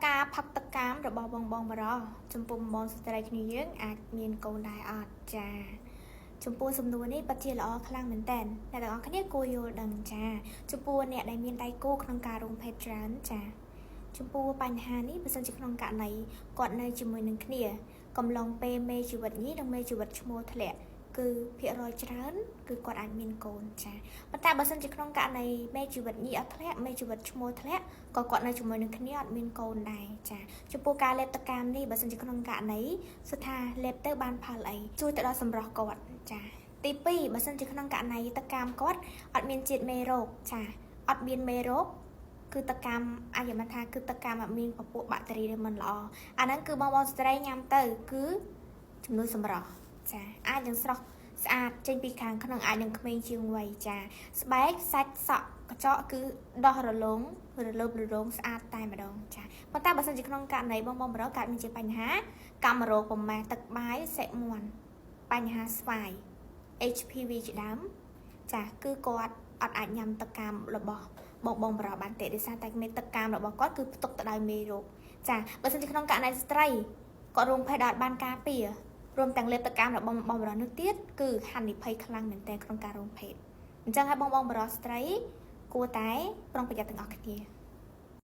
ការផឹកទឹកកាមរបស់បងបរោះចំពោះបងស្ត្រីគ្នាយើងអាចមានកូនដែរអត់ចាចំពោះសំណួរនេះពិតជាល្អខ្លាំងមែនតើអ្នកទាំងអស់គ្នាគួរយល់ដឹងចាចំពោះអ្នកដែលមានដៃគូក្នុងការរួមភេទច្រើនចាចំពោះបញ្ហានេះបើសិនជាក្នុងករណីគាត់នៅជាមួយនឹងគ្នាកំឡុងពេលមេជីវិតញីនិងមេជីវិតឈ្មោះធ្លាក់គឺភាគរយច្រើនគឺគាត់អាចមានកូនចាប៉ុន្តែបើសិនជាក្នុងករណីមេជីវិតញីអត់ធ្លាក់មេជីវិតឈ្មោះធ្លាក់ក៏គាត់នៅជាមួយនឹងគ្នាអត់មានកូនដែរចាចំពោះការលេបតកាមនេះបើសិនជាក្នុងករណីសុថាលេបទៅបានផលអីជួយទៅដល់សម្រស់គាត់ចាទី2បើសិនជាក្នុងករណីតកាមគាត់អត់មានជាតិមេរោគចាអត់មានមេរោគគឺតកាមអាចមិនថាគឺតកាមអត់មានពពួកបាក់តេរីដែលមិនល្អអាហ្នឹងគឺបងស្ត្រីញ៉ាំទៅគឺចំនួនសម្រស់ចាអាចនឹងស្រស់ស្អាតចេញពីខាងក្នុងអាចនឹងក្មេងជាងវ័យចាស្បែកសាច់សក់កញ្ចក់គឺដោះរលោងស្អាតតែម្ដងចាប៉ុន្តែបើសិនជាក្នុងករណីបងប្រុសកើតមានជាបញ្ហាកាមរោគប្រមាណទឹកបាយសេមាន់បញ្ហាស្វាយ HPV ជាដើមចាគឺគាត់អត់អាចញ៉ាំទឹកកាមរបស់បងប្រុសបានទេដោយសារតែមេទឹកកាមរបស់គាត់គឺផ្ទុកទៅដោយមេរោគចាបើសិនជាក្នុងករណីស្ត្រីគាត់រួមភេទអត់បានការពាររួមទាំងលេបទឹកកាមរបស់បងប្រុសនោះទៀតគឺហានិភ័យខ្លាំងមែនទែនក្នុងការរួមភេទអញ្ចឹងហើយបងប្រុសស្ត្រីគួរតែប្រុងប្រយ័ត្នទាំងអស់គ្នា